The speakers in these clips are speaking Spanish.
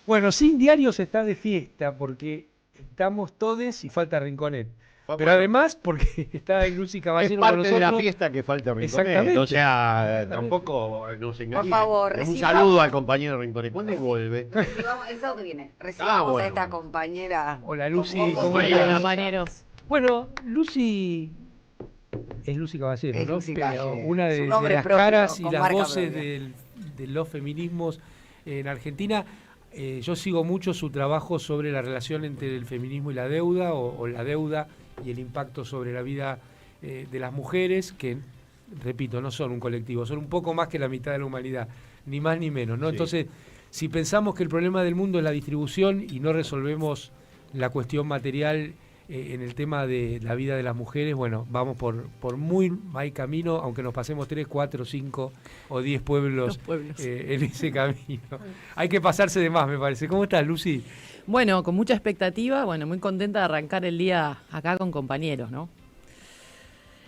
Bueno, Sin Diarios está de fiesta porque estamos todos y falta Rinconet. Pero Bueno, además porque está Lucy es Caballero con parte de la nosotros. fiesta que falta Rinconet. Exactamente. O sea, tampoco nos engañemos. Por favor, Un recibamos. saludo al compañero Rinconet. ¿Cuándo vuelve? El sábado que viene. Recibamos bueno. a esta compañera. Hola Lucy, Con ¿cómo vos, estás? compañeros. Bueno, Lucy es Lucy Caballero, Es ¿no? Lucy Pero Caballero. una Su de nombre las propio, caras y con las marca voces propia. de los feminismos en Argentina. Yo sigo mucho su trabajo sobre la relación entre el feminismo y la deuda, o la deuda y el impacto sobre la vida de las mujeres, que, repito, no son un colectivo, son un poco más que la mitad de la humanidad, ni más ni menos, ¿no? Sí. Entonces, si pensamos que el problema del mundo es la distribución y no resolvemos la cuestión material en el tema de la vida de las mujeres, bueno, vamos por muy mal camino, aunque nos pasemos 3, 4, 5 o 10 pueblos, en ese camino. Hay que pasarse de más, me parece. ¿Cómo estás, Lucy? Bueno, con mucha expectativa, bueno, muy contenta de arrancar el día acá con compañeros, ¿no?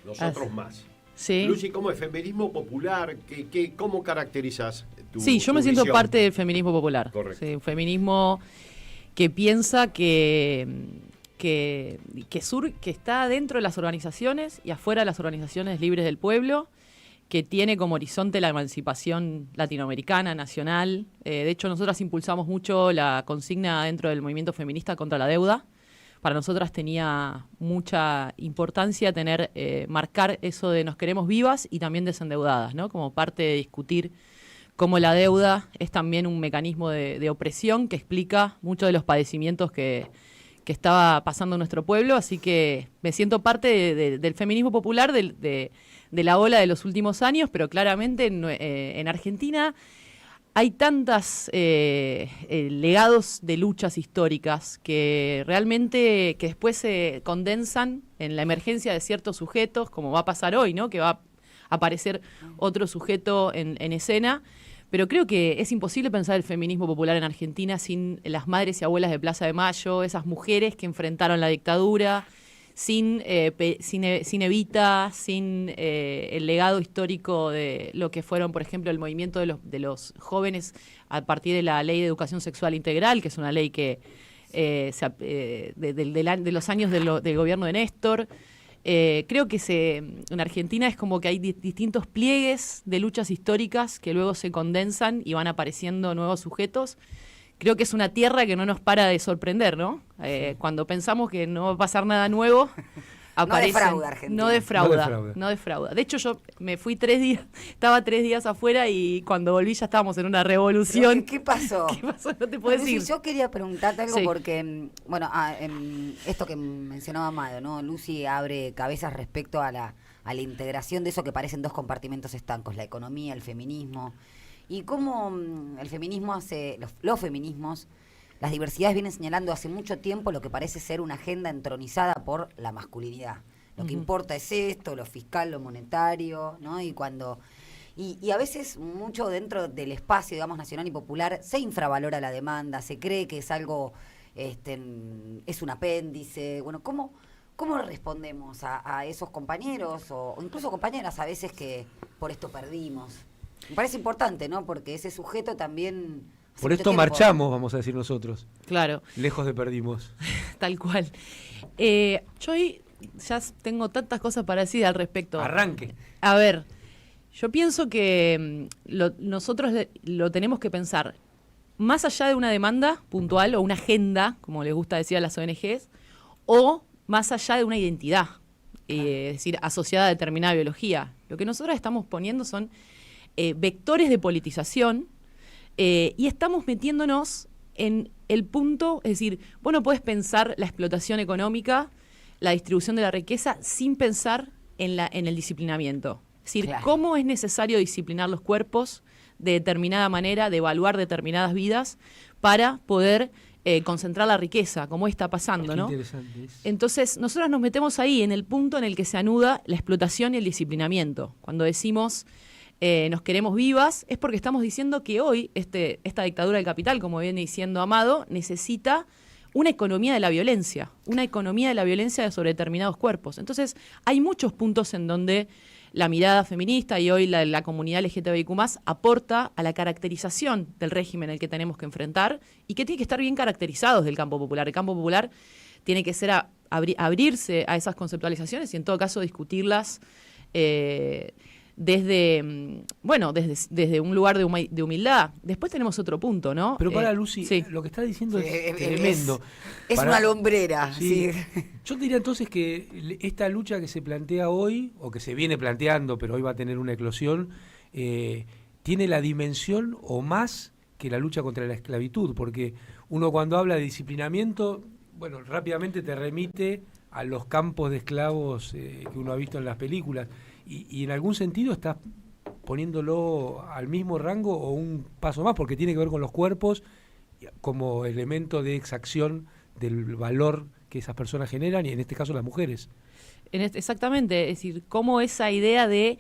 Nosotros más. Sí. Lucy, ¿cómo es feminismo popular? ¿Cómo caracterizas tu Sí, yo me tu siento visión? parte del feminismo popular. Correcto. Sí, un feminismo que piensa que está dentro de las organizaciones y afuera de las organizaciones libres del pueblo, que tiene como horizonte la emancipación latinoamericana, nacional. De hecho, nosotras impulsamos mucho la consigna dentro del movimiento feminista contra la deuda. Para nosotras tenía mucha importancia marcar eso de nos queremos vivas y también desendeudadas, ¿no? Como parte de discutir cómo la deuda es también un mecanismo de opresión que explica muchos de los padecimientos que estaba pasando en nuestro pueblo. Así que me siento parte del feminismo popular, de la ola de los últimos años, pero claramente en Argentina hay tantos legados de luchas históricas que realmente que después se condensan en la emergencia de ciertos sujetos, como va a pasar hoy, ¿no? Que va a aparecer otro sujeto en escena. Pero creo que es imposible pensar el feminismo popular en Argentina sin las madres y abuelas de Plaza de Mayo, esas mujeres que enfrentaron la dictadura, sin Evita, sin el legado histórico de lo que fueron, por ejemplo, el movimiento de los jóvenes a partir de la Ley de Educación Sexual Integral, que es una ley que de los años del gobierno de Néstor. Creo que en Argentina es como que hay distintos pliegues de luchas históricas que luego se condensan y van apareciendo nuevos sujetos. Creo que es una tierra que no nos para de sorprender, ¿no? Cuando pensamos que no va a pasar nada nuevo, aparecen. No defrauda Argentina. No defrauda. De hecho, yo me fui 3 días, estaba 3 días afuera y cuando volví ya estábamos en una revolución. ¿Qué pasó? ¿Qué pasó? No te puedo Lucy, decir. yo quería preguntarte algo Sí. porque, bueno, esto que mencionaba Amado, ¿no? Lucy abre cabezas respecto a la integración de eso que parecen dos compartimentos estancos, la economía, el feminismo, y cómo el feminismo los feminismos, las diversidades vienen señalando hace mucho tiempo lo que parece ser una agenda entronizada por la masculinidad. Lo que importa es esto, lo fiscal, lo monetario, ¿no? Y a veces mucho dentro del espacio, digamos, nacional y popular, se infravalora la demanda, se cree que es algo, es un apéndice. Bueno, ¿cómo respondemos a esos compañeros o incluso compañeras a veces que por esto perdimos? Me parece importante, ¿no? Porque ese sujeto también... hace Por mucho esto tiempo- marchamos, vamos a decir nosotros. Claro. Lejos de perdimos. Tal cual. Yo hoy ya tengo tantas cosas para decir al respecto. Arranque. A ver, yo pienso que nosotros lo tenemos que pensar más allá de una demanda puntual o una agenda, como les gusta decir a las ONGs, o más allá de una identidad, es decir, asociada a determinada biología. Lo que nosotros estamos poniendo son vectores de politización y estamos metiéndonos en el punto, es decir, vos no podés pensar la explotación económica, la distribución de la riqueza, sin pensar en el disciplinamiento. Es decir, Claro. cómo es necesario disciplinar los cuerpos de determinada manera, de evaluar determinadas vidas para poder concentrar la riqueza, como está pasando, Qué ¿no? interesante es. Entonces, nosotros nos metemos ahí en el punto en el que se anuda la explotación y el disciplinamiento. Cuando decimos nos queremos vivas, es porque estamos diciendo que hoy esta dictadura del capital, como viene diciendo Amado, necesita una economía de la violencia sobre determinados cuerpos. Entonces, hay muchos puntos en donde la mirada feminista y hoy la comunidad LGTBIQ+, aporta a la caracterización del régimen al que tenemos que enfrentar y que tiene que estar bien caracterizado desde el campo popular. El campo popular tiene que ser abrirse a esas conceptualizaciones y en todo caso discutirlas desde un lugar de humildad. Después tenemos otro punto, ¿no? Pero para Lucy, sí. lo que está diciendo es tremendo. Es una lumbrera. Sí. Sí. Yo diría entonces que esta lucha que se plantea hoy, o que se viene planteando, pero hoy va a tener una eclosión, tiene la dimensión o más que la lucha contra la esclavitud, porque uno cuando habla de disciplinamiento, bueno, rápidamente te remite a los campos de esclavos que uno ha visto en las películas, y en algún sentido estás poniéndolo al mismo rango o un paso más, porque tiene que ver con los cuerpos como elemento de exacción del valor que esas personas generan, y en este caso las mujeres. Exactamente, es decir, cómo esa idea de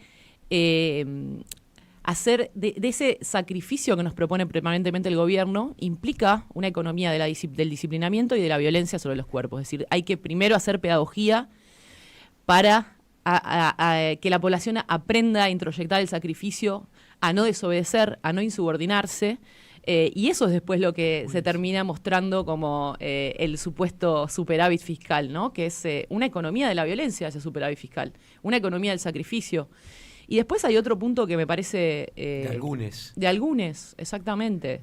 hacer de ese sacrificio que nos propone permanentemente el gobierno implica una economía del disciplinamiento y de la violencia sobre los cuerpos. Es decir, hay que primero hacer pedagogía para que la población aprenda a introyectar el sacrificio, a no desobedecer, a no insubordinarse, y eso es después lo que se termina mostrando como el supuesto superávit fiscal, ¿no? Que es una economía de la violencia, ese superávit fiscal, una economía del sacrificio. Y después hay otro punto que me parece... de algunos. De algunos, exactamente.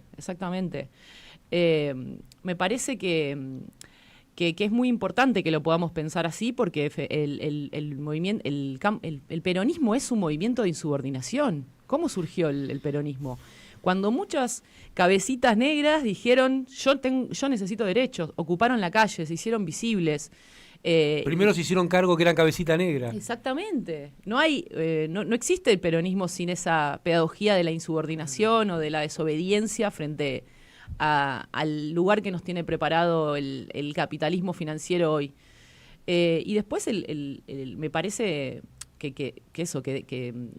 Me parece que es muy importante que lo podamos pensar así, porque el peronismo es un movimiento de insubordinación. ¿Cómo surgió el peronismo? Cuando muchas cabecitas negras dijeron, yo necesito derechos, ocuparon la calle, se hicieron visibles. Primero se hicieron cargo que eran cabecita negra. Exactamente. No existe el peronismo sin esa pedagogía de la insubordinación o de la desobediencia frente al lugar que nos tiene preparado el capitalismo financiero hoy. Y después me parece que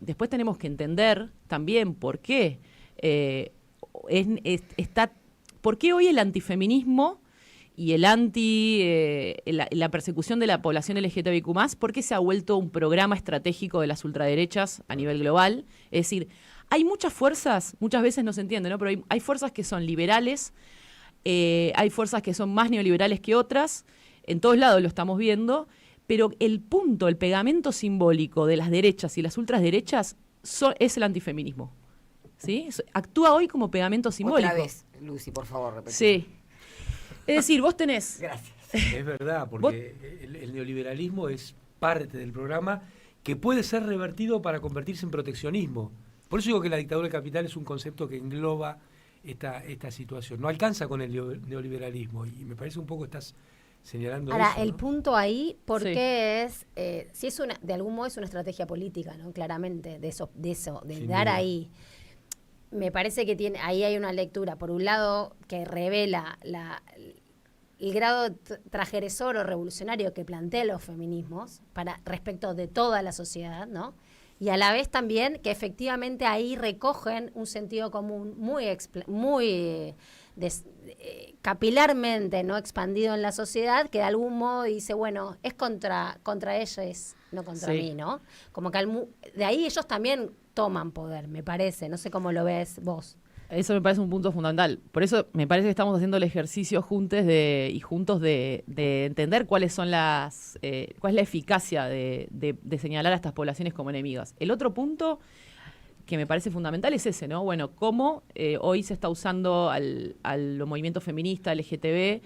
después tenemos que entender también por qué por qué hoy el antifeminismo y la persecución de la población LGTBIQ+, ¿por qué se ha vuelto un programa estratégico de las ultraderechas a nivel global? Es decir, hay muchas fuerzas, muchas veces no se entiende, ¿no? Pero hay fuerzas que son liberales, hay fuerzas que son más neoliberales que otras, en todos lados lo estamos viendo, pero el pegamento simbólico de las derechas y las ultraderechas es el antifeminismo. ¿Sí? Actúa hoy como pegamento simbólico. Otra vez, Lucy, por favor, repetí. Sí. Es decir, vos tenés... Gracias. Es verdad, porque el neoliberalismo es parte del programa que puede ser revertido para convertirse en proteccionismo. Por eso digo que la dictadura del capital es un concepto que engloba esta situación. No alcanza con el neoliberalismo, y me parece un poco estás señalando ahora, eso, el ¿no? punto ahí, ¿por Sí. qué es? Si es de algún modo es una estrategia política, ¿no? Claramente, de Sin dar duda. ahí. Me parece que ahí hay una lectura, por un lado, que revela el grado transgresor o revolucionario que plantea los feminismos respecto de toda la sociedad, ¿no? Y a la vez también que efectivamente ahí recogen un sentido común muy capilarmente, ¿no? Expandido en la sociedad, que de algún modo dice, bueno, es contra ellos, no contra Sí. mí, ¿no? Como que de ahí ellos también toman poder, me parece. No sé cómo lo ves vos. Eso me parece un punto fundamental. Por eso me parece que estamos haciendo el ejercicio juntos de entender cuáles son cuál es la eficacia de señalar a estas poblaciones como enemigas. El otro punto que me parece fundamental es ese, ¿no? Bueno, cómo hoy se está usando al movimiento feminista, LGTB,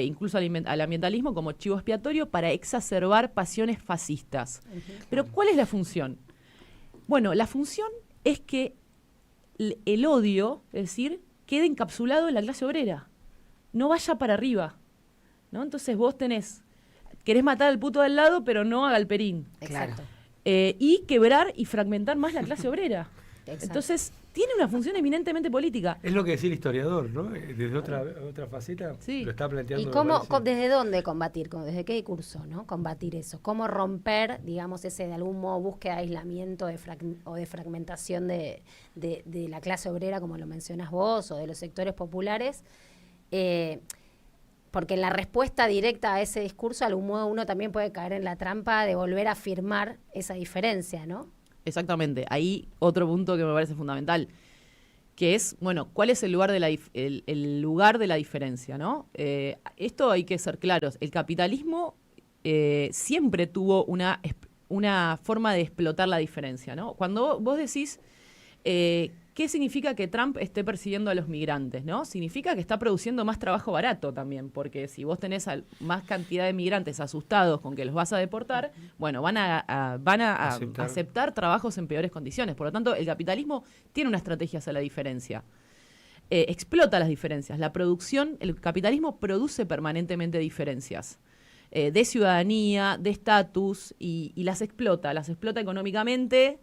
incluso al ambientalismo como chivo expiatorio para exacerbar pasiones fascistas. Pero ¿cuál es la función? Bueno, la función es que el odio, es decir, quede encapsulado en la clase obrera, no vaya para arriba, ¿no? Entonces vos querés matar al puto del lado, pero no a Galperín. Exacto. Y quebrar y fragmentar más la clase obrera. Exacto. Entonces, tiene una función eminentemente política. Es lo que decía el historiador, ¿no? Desde otra faceta Sí. lo está planteando. ¿Y me parece. desde dónde combatir? ¿Desde qué curso, no? Combatir eso. ¿Cómo romper, digamos, ese de algún modo búsqueda de aislamiento o de fragmentación de la clase obrera, como lo mencionas vos, o de los sectores populares? porque en la respuesta directa a ese discurso, de algún modo uno también puede caer en la trampa de volver a afirmar esa diferencia, ¿no? Exactamente. Ahí otro punto que me parece fundamental, que es, bueno, ¿cuál es el lugar de el lugar de la diferencia, ¿no? Esto hay que ser claros. El capitalismo siempre tuvo una forma de explotar la diferencia, ¿no? Cuando vos decís, ¿qué significa que Trump esté persiguiendo a los migrantes, ¿no? Significa que está produciendo más trabajo barato también, porque si vos tenés más cantidad de migrantes asustados con que los vas a deportar, bueno, van a aceptar trabajos en peores condiciones. Por lo tanto, el capitalismo tiene una estrategia hacia la diferencia. Explota las diferencias. El capitalismo produce permanentemente diferencias. De ciudadanía, de estatus, y las explota económicamente.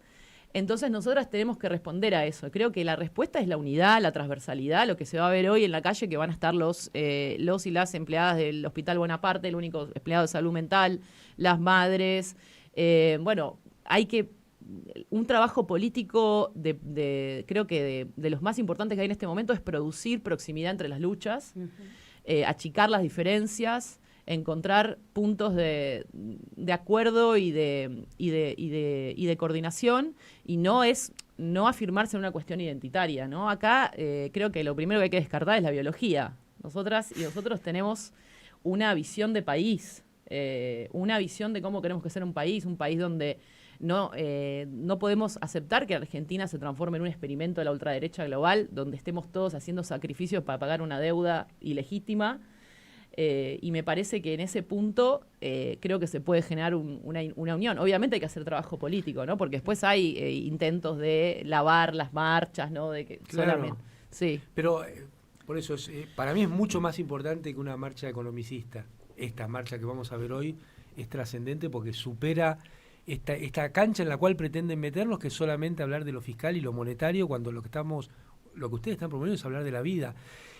Entonces nosotras tenemos que responder a eso. Creo que la respuesta es la unidad, la transversalidad, lo que se va a ver hoy en la calle, que van a estar los y las empleadas del Hospital Bonaparte, el único empleado de salud mental, las madres. Bueno, hay que un trabajo político creo que de los más importantes que hay en este momento es producir proximidad entre las luchas, achicar las diferencias, encontrar puntos de acuerdo y de coordinación, y no afirmarse en una cuestión identitaria, ¿no? Acá creo que lo primero que hay que descartar es la biología. Nosotras y nosotros tenemos una visión de país, una visión de cómo queremos que sea un país donde no podemos aceptar que Argentina se transforme en un experimento de la ultraderecha global, donde estemos todos haciendo sacrificios para pagar una deuda ilegítima. Y me parece que en ese punto creo que se puede generar una unión. Obviamente hay que hacer trabajo político, ¿no? Porque después hay intentos de lavar las marchas, ¿no? De que claro. solamente. Sí. Pero por eso para mí es mucho más importante que una marcha economicista. Esta marcha que vamos a ver hoy es trascendente porque supera esta cancha en la cual pretenden meternos, que es solamente hablar de lo fiscal y lo monetario, cuando lo que ustedes están promoviendo es hablar de la vida.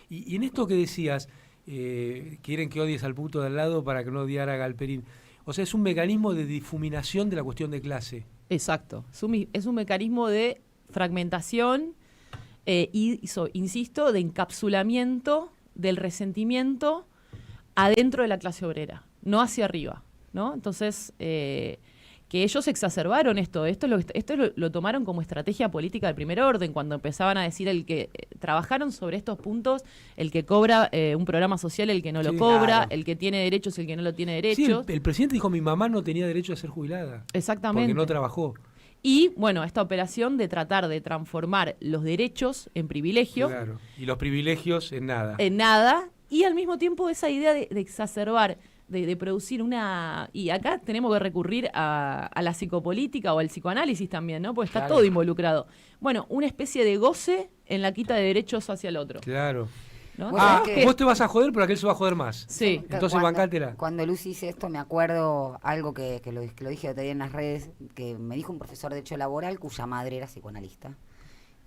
Y en esto que decías, quieren que odies al puto de al lado para que no odiara a Galperín. O sea, es un mecanismo de difuminación de la cuestión de clase. Exacto. Es un mecanismo de fragmentación insisto, de encapsulamiento del resentimiento adentro de la clase obrera, no hacia arriba, ¿no? Entonces, que ellos exacerbaron esto lo tomaron como estrategia política del primer orden, cuando empezaban a decir trabajaron sobre estos puntos, el que cobra un programa social, el que no lo cobra, claro, el que tiene derechos, el que no lo tiene derechos. Sí, el presidente dijo, mi mamá no tenía derecho a ser jubilada. Exactamente. Porque no trabajó. Y, bueno, esta operación de tratar de transformar los derechos en privilegio. Claro, y los privilegios en nada. En nada, y al mismo tiempo esa idea de exacerbar, de producir una... Y acá tenemos que recurrir a la psicopolítica o al psicoanálisis también, ¿no? Porque está claro, todo involucrado. Bueno, una especie de goce en la quita de derechos hacia el otro. Claro. ¿No? Vos te vas a joder, pero aquel se va a joder más. Sí. Entonces bancátela. Cuando Lucy dice esto, me acuerdo algo que lo dije otro día en las redes, que me dijo un profesor de Derecho Laboral cuya madre era psicoanalista.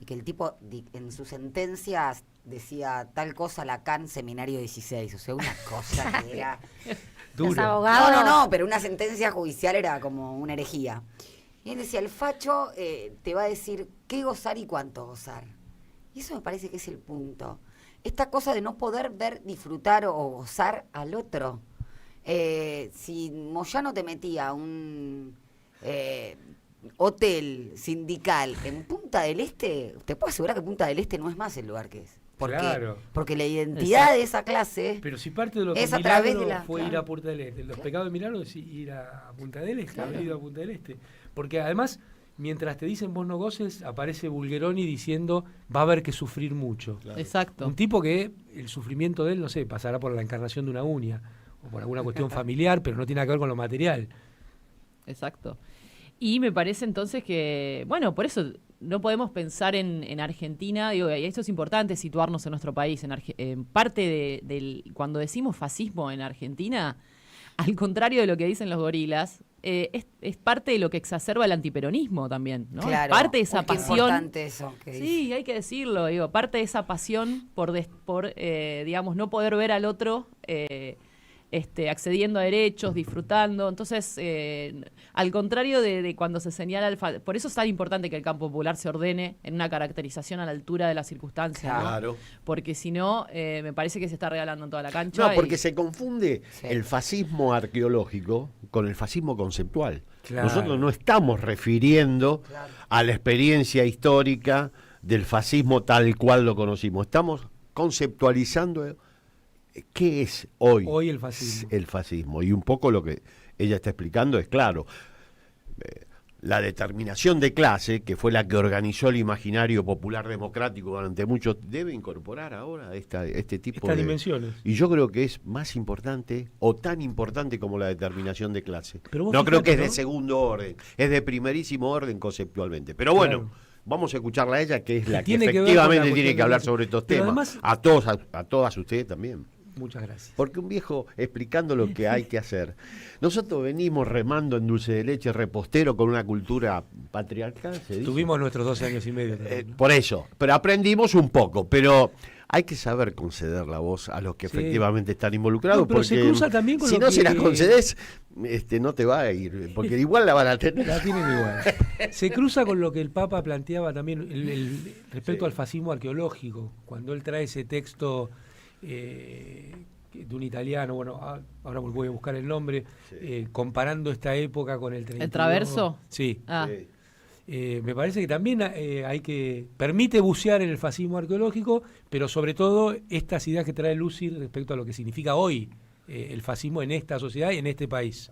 Y que el tipo en sus sentencias decía tal cosa Lacan, seminario 16. O sea, una cosa que era... Duro. No, pero una sentencia judicial era como una herejía. Y él decía, el facho te va a decir qué gozar y cuánto gozar. Y eso me parece que es el punto. Esta cosa de no poder ver, disfrutar o gozar al otro. Si Moyano te metía a un hotel sindical en Punta del Este, te puedo asegurar que Punta del Este no es más el lugar que es. Porque la identidad de esa clase... Pero si parte de lo que es a través de fue ir a Punta del Este. Los pecados de Milagro es ir a Punta del Este, haber ido a Punta del Este. Porque además, mientras te dicen vos no goces, aparece Bulgeroni diciendo va a haber que sufrir mucho. Claro. Exacto. Un tipo que el sufrimiento de él, no sé, pasará por la encarnación de una uña o por alguna cuestión familiar, pero no tiene que ver con lo material. Exacto. Y me parece entonces que, bueno, por eso no podemos pensar en Argentina, digo, y esto es importante situarnos en nuestro país. En parte cuando decimos fascismo en Argentina, al contrario de lo que dicen los gorilas, es parte de lo que exacerba el antiperonismo también, ¿no? Claro, parte de esa pasión. Importante eso que sí, dice. hay que decirlo, parte de esa pasión por digamos, no poder ver al otro accediendo a derechos, disfrutando. Entonces, al contrario de cuando se señala por eso es tan importante que el campo popular se ordene en una caracterización a la altura de las circunstancias, ¿no? Claro. Porque si no, me parece que se está regalando en toda la cancha. No, porque se confunde Sí. el fascismo arqueológico con el fascismo conceptual. Claro. Nosotros no estamos refiriendo a la experiencia histórica del fascismo tal cual lo conocimos. Estamos conceptualizando qué es hoy el fascismo. el fascismo. Y un poco lo que ella está explicando es claro. La determinación de clase, que fue la que organizó el imaginario popular democrático durante mucho, debe incorporar ahora este tipo Estas de dimensiones. Y yo creo que es más importante o tan importante como la determinación de clase. Pero vos No creo que es fíjate, de ¿no? segundo orden, es de primerísimo orden conceptualmente. Pero bueno, Claro. vamos a escucharla a ella, que es la que Tiene que ver con la efectivamente tiene cuestión que hablar de- sobre estos Pero temas. además- A todas ustedes también. Muchas gracias. Porque un viejo explicando lo que hay que hacer. Nosotros venimos remando en dulce de leche repostero con una cultura patriarcal, se dice. Tuvimos nuestros 12 años y medio. también, ¿no? Por eso, pero aprendimos un poco, pero hay que saber conceder la voz a los que Sí. efectivamente están involucrados, No, pero se porque cruza también con si lo no se que- las concedes, no te va a ir, porque igual la van a tener. La tienen igual. Se cruza con lo que el Papa planteaba también respecto Sí. al fascismo arqueológico, cuando él trae ese texto de un italiano, bueno, ahora voy a buscar el nombre, comparando esta época con el 32. ¿El Traverso? Sí. Ah, Sí. Me parece que también hay que permite bucear en el fascismo arqueológico, pero sobre todo estas ideas que trae Lucy respecto a lo que significa hoy el fascismo en esta sociedad y en este país.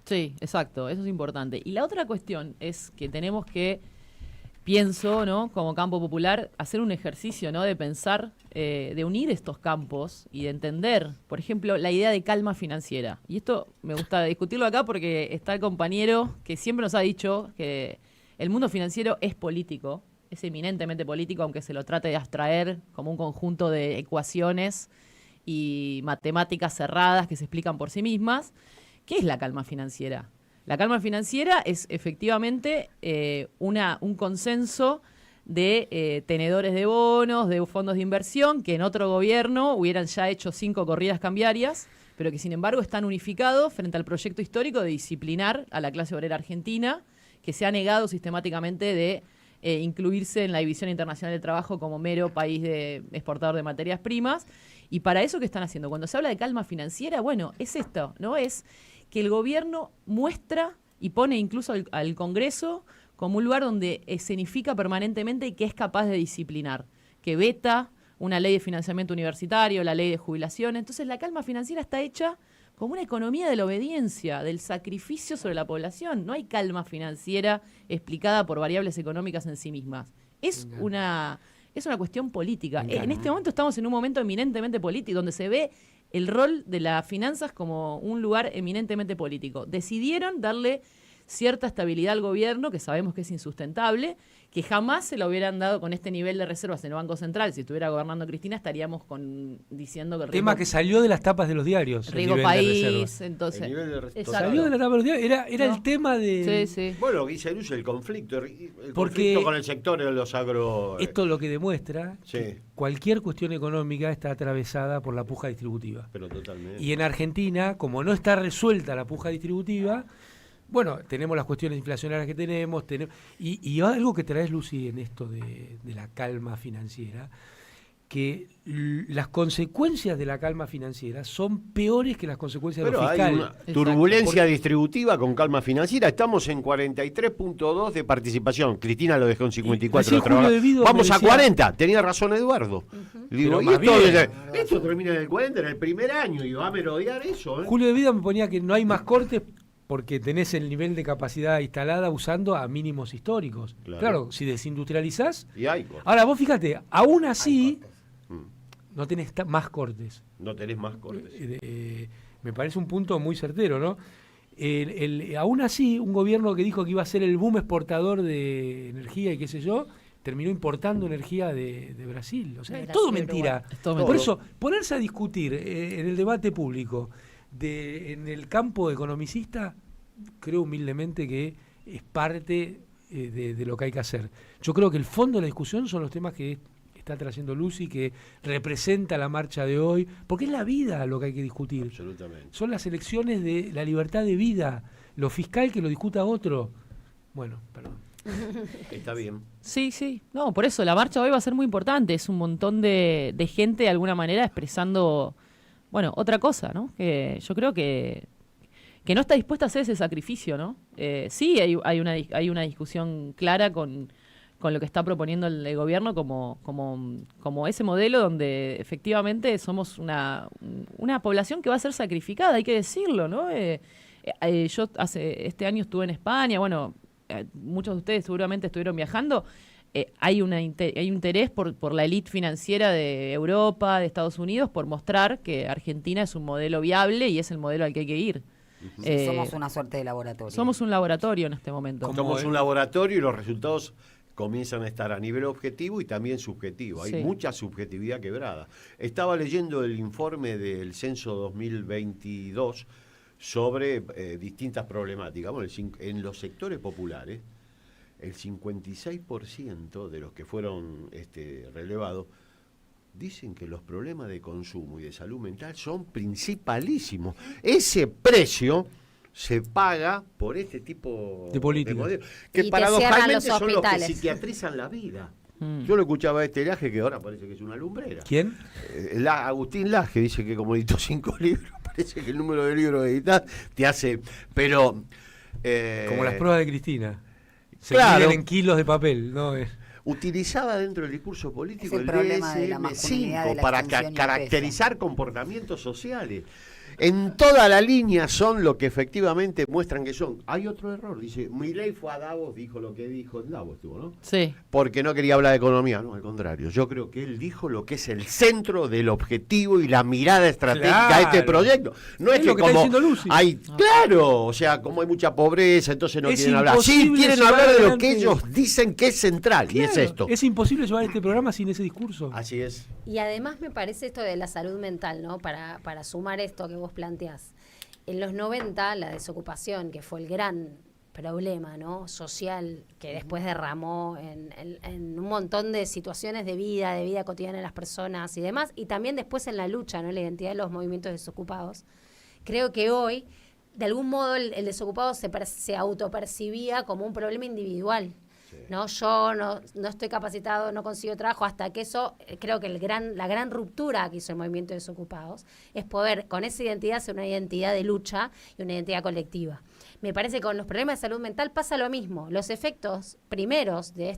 sí, exacto, eso es importante. Y la otra cuestión es que tenemos que, pienso, ¿no?, como campo popular, hacer un ejercicio, ¿no?, de pensar, de unir estos campos y de entender, por ejemplo, la idea de calma financiera. Y esto me gusta discutirlo acá porque está el compañero que siempre nos ha dicho que el mundo financiero es político, es eminentemente político, aunque se lo trate de abstraer como un conjunto de ecuaciones y matemáticas cerradas que se explican por sí mismas. ¿Qué es la calma financiera? La calma financiera es efectivamente un consenso de tenedores de bonos, de fondos de inversión, que en otro gobierno hubieran ya hecho 5 corridas cambiarias, pero que sin embargo están unificados frente al proyecto histórico de disciplinar a la clase obrera argentina, que se ha negado sistemáticamente de incluirse en la División Internacional del Trabajo como mero país exportador de materias primas. Y para eso, ¿qué están haciendo? Cuando se habla de calma financiera, bueno, es esto, ¿no? Es que el gobierno muestra y pone incluso al Congreso como un lugar donde escenifica permanentemente y que es capaz de disciplinar, que veta una ley de financiamiento universitario, la ley de jubilación. Entonces la calma financiera está hecha como una economía de la obediencia, del sacrificio sobre la población. No hay calma financiera explicada por variables económicas en sí mismas. Es una cuestión política. En este momento estamos en un momento eminentemente político, donde se ve el rol de las finanzas como un lugar eminentemente político. Decidieron darle cierta estabilidad al gobierno, que sabemos que es insustentable, que jamás se lo hubieran dado con este nivel de reservas en el Banco Central. Si estuviera gobernando Cristina, estaríamos diciendo que el Tema que salió de las tapas de los diarios. el riesgo nivel de país, reservas. entonces. El nivel de res- Exacto. total. Salió de la tapa de los diarios. Era No. el tema de... Sí, sí. Bueno, y se luce el conflicto Porque- conflicto con el sector de los agro... Esto lo que demuestra Sí. que cualquier cuestión económica está atravesada por la puja distributiva. Pero totalmente. Y en Argentina, como no está resuelta la puja distributiva, bueno, tenemos las cuestiones inflacionarias que tenemos, y algo que traes, Lucy, en esto de la calma financiera, que las consecuencias de la calma financiera son peores que las consecuencias de Pero lo hay fiscal. una turbulencia distributiva con calma financiera. Estamos en 43.2 de participación. Cristina lo dejó en 54. Recién Julio De Vido Vamos me a decía- 40. Tenía razón Eduardo. Digo, Pero y más esto termina en el 40, en el primer año, y va a merodear eso. Julio de Vida me ponía que no hay más cortes porque tenés el nivel de capacidad instalada usando a mínimos históricos. Claro. Claro, si desindustrializás... Y hay cortes. Ahora, vos fíjate, aún así Mm. no tenés más cortes. No tenés más cortes. Me parece un punto muy certero, ¿no? Aún así, un gobierno que dijo que iba a ser el boom exportador de energía y qué sé yo, terminó importando energía de Brasil. O sea, De es todo Brasil, mentira. Es todo Por mentira. eso, ponerse a discutir en el debate público, en el campo economicista, creo humildemente que es parte de lo que hay que hacer. Yo creo que el fondo de la discusión son los temas que está trayendo Lucy, que representa la marcha de hoy, porque es la vida lo que hay que discutir. Absolutamente. Son las elecciones de la libertad de vida, lo fiscal que lo discuta otro. Bueno, perdón. Está bien. Sí, sí. No, por eso la marcha hoy va a ser muy importante. Es un montón de gente de alguna manera expresando, bueno, otra cosa, ¿no? Que yo creo que no está dispuesta a hacer ese sacrificio, ¿no? Sí, hay una discusión clara con lo que está proponiendo el gobierno como ese modelo donde efectivamente somos una población que va a ser sacrificada, hay que decirlo, ¿no? Yo este año estuve en España, bueno, muchos de ustedes seguramente estuvieron viajando. Hay un interés por la élite financiera de Europa, de Estados Unidos, por mostrar que Argentina es un modelo viable y es el modelo al que hay que ir. Somos una suerte de laboratorio. Somos un laboratorio en este momento. Somos un laboratorio y los resultados comienzan a estar a nivel objetivo y también subjetivo. Hay mucha subjetividad quebrada. Estaba leyendo el informe del censo 2022 sobre distintas problemáticas. Bueno, en los sectores populares, el 56% de los que fueron relevados dicen que los problemas de consumo y de salud mental son principalísimos. Ese precio se paga por este tipo de política, modelo, que y paradojalmente son los que psiquiatrizan la vida. Yo lo escuchaba a este Laje, que ahora parece que es una lumbrera. ¿Quién? Agustín Laje dice que como editó 5 libros, parece que el número de libros editados te hace... Pero... como las pruebas de Cristina. Se claro, miden en kilos de papel, ¿no? Utilizaba dentro del discurso político el DSM-5 para caracterizar comportamientos sociales. En toda la línea son lo que efectivamente muestran que son. Hay otro error, dice, Milei fue a Davos, dijo lo que dijo, en Davos estuvo, ¿no? Sí. Porque no quería hablar de economía, no, al contrario. Yo creo que él dijo lo que es el centro del objetivo y la mirada estratégica de este proyecto. No es que lo que como está diciendo Lucy. hay, claro, o sea, como hay mucha pobreza, entonces no quieren hablar. Sí, imposible quieren llevar hablar de lo adelante. que ellos dicen que es central, y es Claro, esto. es imposible llevar este programa sin ese discurso. Así es. Y además me parece esto de la salud mental, ¿no? Para sumar esto que vos planteás. En los 90, la desocupación, que fue el gran problema, ¿no? Social, que después derramó en un montón de situaciones de vida cotidiana de las personas y demás, y también después en la lucha, ¿no? La identidad de los movimientos desocupados. Creo que hoy, de algún modo, el desocupado se autopercibía como un problema individual. ¿No? Yo no estoy capacitado, no consigo trabajo, hasta que eso, creo que la gran ruptura que hizo el movimiento de desocupados es poder con esa identidad ser una identidad de lucha y una identidad colectiva. Me parece que con los problemas de salud mental pasa lo mismo. Los efectos primeros de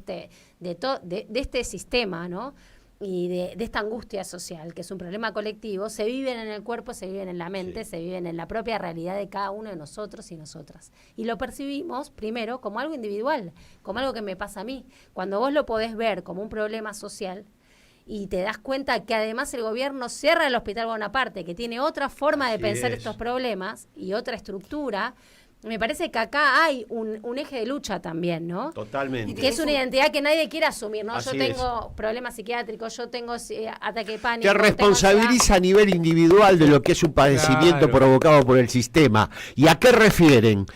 este sistema, ¿no? Y de esta angustia social, que es un problema colectivo, se viven en el cuerpo, se viven en la mente, se viven en la propia realidad de cada uno de nosotros y nosotras. Y lo percibimos primero como algo individual, como algo que me pasa a mí. Cuando vos lo podés ver como un problema social y te das cuenta que además el gobierno cierra el Hospital Bonaparte, que tiene otra forma de pensar estos problemas y otra estructura. Me parece que acá hay un eje de lucha también, ¿no? Totalmente. Que es una identidad que nadie quiere asumir, ¿no? Así Yo tengo problemas psiquiátricos, yo tengo ataque de pánico. Que responsabiliza a nivel individual de lo que es un padecimiento provocado por el sistema. ¿Y a qué refieren?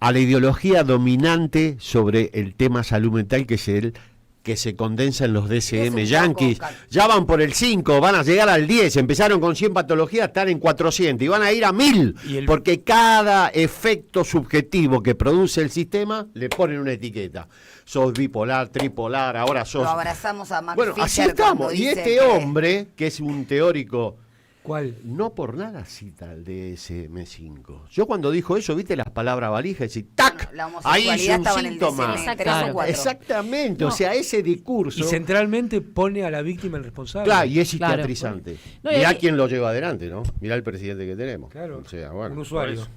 A la ideología dominante sobre el tema salud mental, que es el que se condensa en los DSM yanquis. Ya van por el 5, van a llegar al 10, empezaron con 100 patologías, están en 400 y van a ir a 1000, porque cada efecto subjetivo que produce el sistema le ponen una etiqueta. Sos bipolar, tripolar, ahora sos... Lo abrazamos a Max Bueno, Fisher, así estamos. Y este hombre, que es un teórico... ¿Cuál? No por nada cita el DSM-5. Yo cuando dijo eso, viste las palabras valijas y ¡tac! Ahí es un síntoma. Exactamente, o sea, ese discurso... Y centralmente pone a la víctima el responsable. Claro, y es psiquiatrizante. No, Mirá quién lo lleva adelante, ¿no? Mirá el presidente que tenemos. Claro, o sea, bueno, un usuario.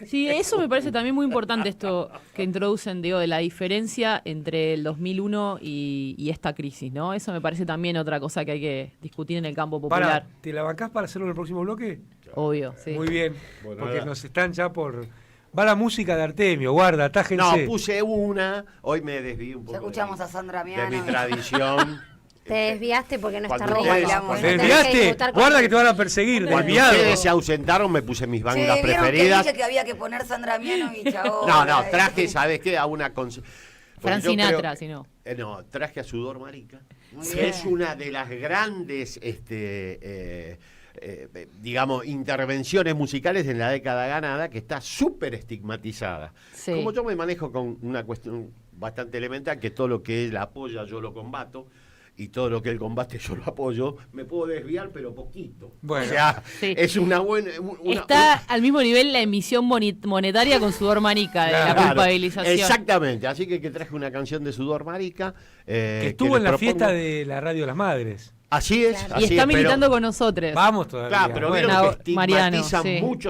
Sí, eso me parece también muy importante, esto que introducen, digo, de la diferencia entre el 2001 y esta crisis, ¿no? Eso me parece también otra cosa que hay que discutir en el campo popular. ¿Te la bancás para hacerlo en el próximo bloque? Obvio, sí. Muy bien, Bueno, porque ahora... nos están ya por... Va la música de Artemio, guarda, tájense. No, puse una, hoy me desvié un poco. Ya escuchamos a Sandra de Miano. mi tradición. Te desviaste porque no está Cuando roja. ustedes- ¿Te desviaste? Guarda que te van a perseguir, Cuando desviado. ustedes se ausentaron, me puse mis bandas ¿vieron preferidas. que dije que había que poner Sandra Miano y chao? No, traje, ¿sabes qué? A una Fran yo creo Sinatra, que- si no. No, Traje a Sudor Marica, Muy que bien. es una de las grandes, digamos, intervenciones musicales en la década ganada, que está súper estigmatizada. Sí. Como yo me manejo con una cuestión bastante elemental, que todo lo que él apoya yo lo combato, y todo lo que él combate yo lo apoyo, me puedo desviar, pero poquito. Bueno. O sea, Sí. es una buena... Está al mismo nivel la emisión monetaria con Sudor Marica, de la Claro, culpabilización. Exactamente, así que traje una canción de Sudor Marica. Que estuvo en la fiesta de la Radio de las Madres. Así es. Claro. Así Y está es, pero- militando con nosotros. Vamos todavía. Claro, pero Bueno, vieron que Mariano, estigmatizan sí. mucho